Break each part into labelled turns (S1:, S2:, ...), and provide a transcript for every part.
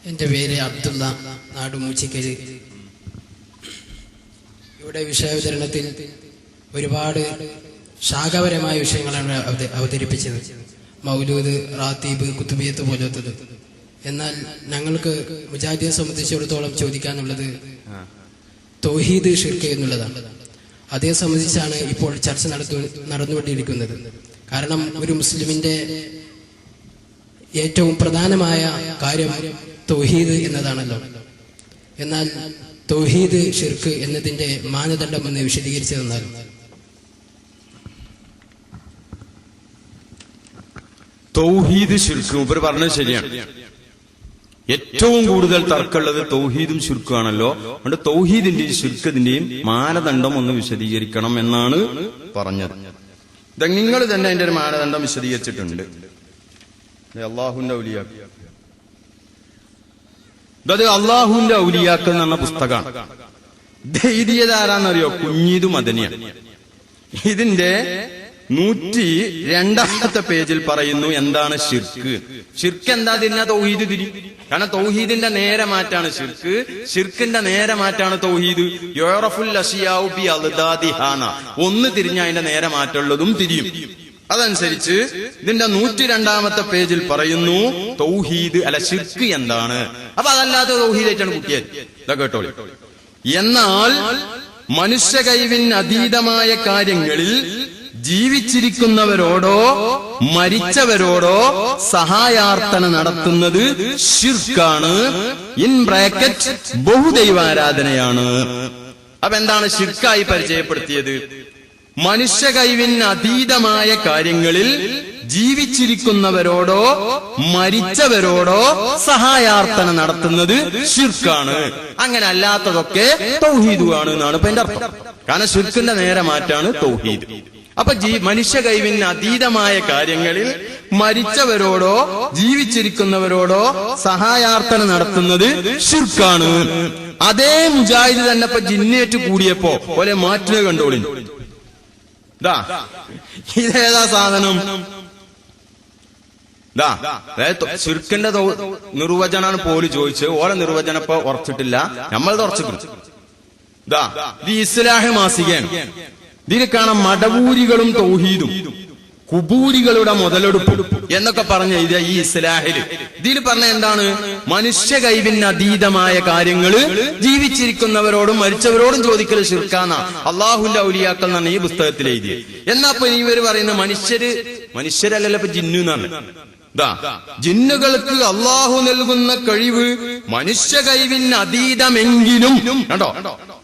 S1: എൻ്റെ പേര് അബ്ദുള്ള, നാട് മൂച്ചിക്കല്. ഇവിടെ വിഷയാവതരണത്തിൽ ഒരുപാട് ശാഖാപരമായ വിഷയങ്ങളാണ് അവതരിപ്പിച്ചത്. മൗലൂദ്, റാത്തീബ്, കുത്തുബിയത്ത് പോലത്തത്. എന്നാൽ ഞങ്ങൾക്ക് മുജാഹിദിനെ സംബന്ധിച്ചിടത്തോളം ചോദിക്കാനുള്ളത് തൗഹീദ്, ഷിർക്ക് എന്നുള്ളതാണ്. അതേ സംബന്ധിച്ചാണ് ഇപ്പോൾ ചർച്ച നടന്നുകൊണ്ടിരിക്കുന്നത്. കാരണം ഒരു മുസ്ലിമിന്റെ ഏറ്റവും പ്രധാനമായ കാര്യം തൗഹീദ് എന്നതാണല്ലോ. എന്നാൽ തൗഹീദ്, ഷിർക്ക് എന്നതിന്റെ മാനദണ്ഡം ഒന്ന് വിശദീകരിച്ചു തന്നാൽ.
S2: തൗഹീദ്, ഷിർക്ക് ഇവർ പറഞ്ഞത് ശരിയാണ്. ഏറ്റവും കൂടുതൽ തർക്കമുള്ളത് തൗഹീദും ഷിർക്കുമാണല്ലോ. അതുകൊണ്ട് തൗഹീദിന്റെയും ഷിർക്കതിന്റെയും മാനദണ്ഡം ഒന്ന് വിശദീകരിക്കണം എന്നാണ് പറഞ്ഞത്. നിങ്ങൾ തന്നെ അതിന്റെ ഒരു മാനദണ്ഡം വിശദീകരിച്ചിട്ടുണ്ട്. അള്ളാഹുവിന്റെ ഔലിയാക്കൾ, അത് അള്ളാഹുവിന്റെ ഔലിയാക്കൾ എന്ന് പറഞ്ഞ പുസ്തകമാണ്. ധൈര്യതാരാന്നറിയോ? കുഞ്ഞീദ് മദനിയാണ്. ഇതിന്റെ 102 പേജിൽ പറയുന്നു എന്താണ് ഷിർക്ക്. ഷിർക്ക് എന്താ തിരിഞ്ഞ തൗഹീദ് തിരി. കാരണം തൗഹീദിന്റെ നേരെ മാറ്റാണ് ഷിർക്ക്, ഷിർക്കിന്റെ നേരെ മാറ്റാണ് തൗഹീദ്. യുറഫുൽ അശിയാഉ ബി അൽദാദിഹാന, ഒന്ന് തിരിഞ്ഞ അതിന്റെ നേരെ മാറ്റുള്ളതും തിരിയും. അതനുസരിച്ച് ഇതിന്റെ 102 പേജിൽ പറയുന്നു തൗഹീദ് അല്ല ഷിർക്ക് എന്താണ്. അപ്പൊ അതല്ലാത്ത തൗഹീദായിട്ടാണ് കുട്ടിയത്. ഇതാ കേട്ടോളി. എന്നാൽ മനുഷ്യ കഴിവിന് അതീതമായ കാര്യങ്ങളിൽ ജീവിച്ചിരിക്കുന്നവരോടോ മരിച്ചവരോടോ സഹായാർത്ഥന നടത്തുന്നത് ഷിർക്കാണ്. In bracket ബഹുദൈവാരാധനയാണ്. അപ്പൊ എന്താണ് ഷിർക്കായി പരിചയപ്പെടുത്തിയത്? മനുഷ്യ കഴിവിന് അതീതമായ കാര്യങ്ങളിൽ ജീവിച്ചിരിക്കുന്നവരോടോ മരിച്ചവരോടോ സഹായാർത്ഥന നടത്തുന്നത് ഷിർക്കാണ്. അങ്ങനെ അല്ലാത്തതൊക്കെ തൗഹീദുമാണ് എന്നാണ് ഇപ്പൊ എന്റെ അർത്ഥം. കാരണം ഷിർക്കിന്റെ നേരെ മാറ്റാണ് തൗഹീദ്. അപ്പൊ മനുഷ്യ കഴിവിന് അതീതമായ കാര്യങ്ങളിൽ മരിച്ചവരോടോ ജീവിച്ചിരിക്കുന്നവരോടോ സഹായാർത്ഥന നടത്തുന്നത് ഷിർക്കാണ്. അതേ മുജാഹിദ് തന്നെ ഇപ്പൊ ജിന്നേറ്റ് കൂടിയപ്പോ പോലെ മാറ്റുക കണ്ടോളി. ഇതേതാ സാധനം? ഷിർക്കിന്റെ നിർവചനാണ് പോലും ചോദിച്ചത്. ഓരോ നിർവചനം ഇപ്പൊ ഉറച്ചിട്ടില്ല, നമ്മളത് ഉറച്ചിട്ടുണ്ട്. ഇത് ഇസ്ലാഹ് മാസികയാണ്. ഇതിൽ കാണാം മടവൂരികളും തൗഹീദും കുബൂരികളുടെ മുതലെടുപ്പും എന്നൊക്കെ പറഞ്ഞ ഇത് ഈ ഇസ്ലാഹില്. ഇതിൽ പറഞ്ഞ എന്താണ്? മനുഷ്യ കഴിവിന് അതീതമായ കാര്യങ്ങള് ജീവിച്ചിരിക്കുന്നവരോടും മരിച്ചവരോടും ചോദിക്കൽ ഷിർക്കാന്നാ അള്ളാഹുവിന്റെ ഔലിയാക്കൾ എന്നാണ് ഈ പുസ്തകത്തിൽ എഴുതിയത്. എന്നാ ഇപ്പൊ ഇവര് പറയുന്ന മനുഷ്യരല്ലല്ലോ ഇപ്പൊ ജിന്നു എന്നാണ്. ജിന്നുകൾക്ക് അള്ളാഹു നൽകുന്ന കഴിവ് മനുഷ്യ കഴിവിന് അതീതമെങ്കിലും, കേട്ടോ,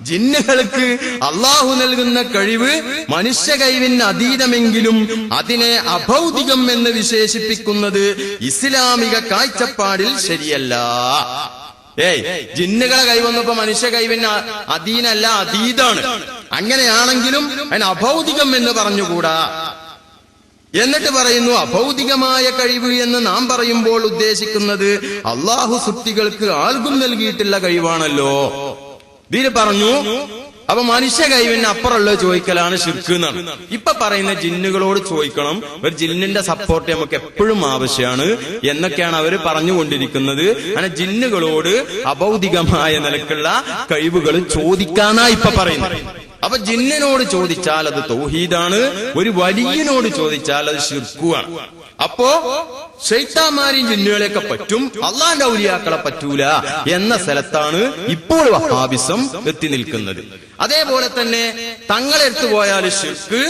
S2: ജിന്നുകൾക്ക് അള്ളാഹു നൽകുന്ന കഴിവ് മനുഷ്യ കഴിവിന് അതീതമെങ്കിലും അതിനെ അഭൗതികം എന്ന് വിശേഷിപ്പിക്കുന്നത് ഇസ്ലാമിക കാഴ്ചപ്പാടിൽ ശരിയല്ല. ജിന്നുകളെ കൈവന്നപ്പോ മനുഷ്യ കൈവിന് അധീനല്ല, അതീതാണ്. അങ്ങനെയാണെങ്കിലും അതിന് അഭൗതികം എന്ന് പറഞ്ഞുകൂടാ. എന്നിട്ട് പറയുന്നു അഭൗതികമായ കഴിവ് എന്ന് നാം പറയുമ്പോൾ ഉദ്ദേശിക്കുന്നത് അള്ളാഹു സൃഷ്ടികൾക്ക് ആർക്കും നൽകിയിട്ടുള്ള കഴിവാണല്ലോ. ഇതിൽ പറഞ്ഞു അപ്പൊ മനുഷ്യ കഴിവിന് അപ്പുറമുള്ളത് ചോദിക്കലാണ് ഷിർക്ക് എന്നാണ്. ഇപ്പൊ പറയുന്ന ജിന്നുകളോട് ചോദിക്കണം, ഒരു ജിന്നിന്റെ സപ്പോർട്ട് നമുക്ക് എപ്പോഴും ആവശ്യമാണ് എന്നൊക്കെയാണ് അവര് പറഞ്ഞുകൊണ്ടിരിക്കുന്നത്. അങ്ങനെ ജിന്നുകളോട് അഭൗതികമായ നിലക്കുള്ള കഴിവുകൾ ചോദിക്കാനാ ഇപ്പൊ പറയുന്നത്. അപ്പൊ ജിന്നിനോട് ചോദിച്ചാൽ അത് തൗഹീദാണ്, ഒരു വലിയനോട് ചോദിച്ചാൽ അത് ഷിർക്കുമാണ്. അപ്പോ ശൈത്താന്മാരെയും ജിന്നുകളെയൊക്കെ പറ്റും, അള്ളാന്റെ ഔലിയാക്കളെ പറ്റൂല എന്ന സ്ഥലത്താണ് ഇപ്പോൾ വഹാബിസം എത്തി നിൽക്കുന്നത്. അതേപോലെ തന്നെ തങ്ങളെടുത്ത് പോയാൽ ഷിർക്ക്,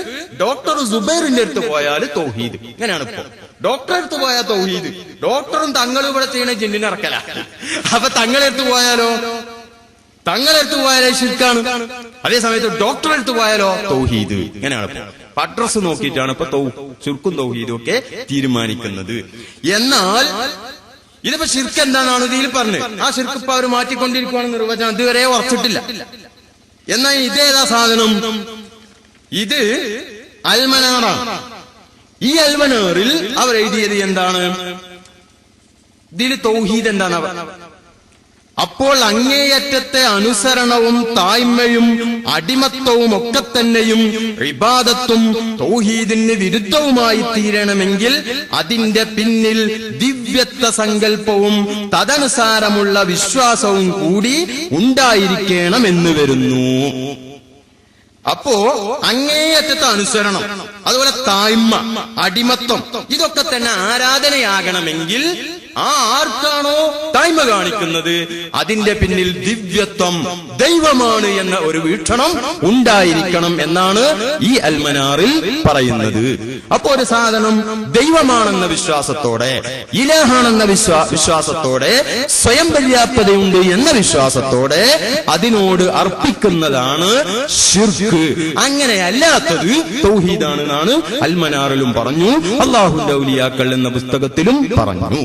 S2: ഡോക്ടർ സുബൈറിന്റെ അടുത്ത് പോയാൽ തൗഹീദ്. ഇങ്ങനെയാണ് ഇപ്പൊ. ഡോക്ടറെ അടുത്ത് പോയാൽ തൗഹീദ്, ഡോക്ടറും തങ്ങളും ഇവിടെ ചെയ്യണ ജിന്നിനെ ഇറക്കല. അപ്പൊ തങ്ങളെടുത്ത് പോയാലോ? തങ്ങളെടുത്ത് പോയാലേ ഷിർക്കാണ്. അതേ സമയത്ത് ഡോക്ടറെ അടുത്ത് പോയാലോ തൗഹീദ്. ഇങ്ങനെയാണ് അഡ്രസ് നോക്കിയിട്ടാണ് ഇപ്പൊ ഷിർക്കും തൗഹീദും ഒക്കെ തീരുമാനിക്കുന്നത്. എന്നാൽ ഇതിപ്പോ ഷിർക്ക് എന്താണെന്നാണ് ഇതിൽ പറഞ്ഞത്. ആ ഷിർക്ക് ഇപ്പൊ അവർ മാറ്റിക്കൊണ്ടിരിക്കുകയാണ് നിർവചനം. ഇതുവരെ ഉറച്ചിട്ടില്ല. എന്നാൽ ഇതേതാ സാധനം? ഇത് അൽമനാറാണ്. ഈ അൽമനാറിൽ അവർ എഴുതിയത് എന്താണ്? ഇതിൽ തൗഹീദ് എന്താണ്? അപ്പോൾ അങ്ങേയറ്റത്തെ അനുസരണവും താഴ്മയും അടിമത്വവും ഒക്കെ തന്നെയും ഇബാദത്തും തൗഹീദിന് വിരുദ്ധവുമായി തീരണമെങ്കിൽ അതിന്റെ പിന്നിൽ ദിവ്യ ദിവ്യത്വ സങ്കല്പവും തദനുസാരമുള്ള വിശ്വാസവും കൂടി ഉണ്ടായിരിക്കണമെന്ന് വരുന്നു. അപ്പോ അങ്ങേയറ്റത്തെ അനുസരണം, അതുപോലെ താഴ്മ, അടിമത്വം, ഇതൊക്കെ തന്നെ ആരാധനയാകണമെങ്കിൽ ആ ആർക്കാണോ താഴ്മ കാണിക്കുന്നത് അതിന്റെ പിന്നിൽ ദിവ്യത്വം, ദൈവമാണ് എന്ന ഒരു വീക്ഷണം ഉണ്ടായിരിക്കണം എന്നാണ് ഈ അൽമനാറിൽ പറയുന്നത്. അപ്പോ ഒരു സാധനം ദൈവമാണെന്ന വിശ്വാസത്തോടെ, ഇലാഹാണെന്ന വിശ്വാസത്തോടെ, സ്വയം പര്യാപ്തതയുണ്ട് എന്ന വിശ്വാസത്തോടെ അതിനോട് അർപ്പിക്കുന്നതാണ് ശിർക്ക്. അങ്ങനെയല്ലാത്തത് തൗഹീദാണെന്നാണ് അൽമനാറിലും പറഞ്ഞു, അല്ലാഹുവിന്റെ ഔലിയാക്കൾ എന്ന പുസ്തകത്തിലും പറഞ്ഞു.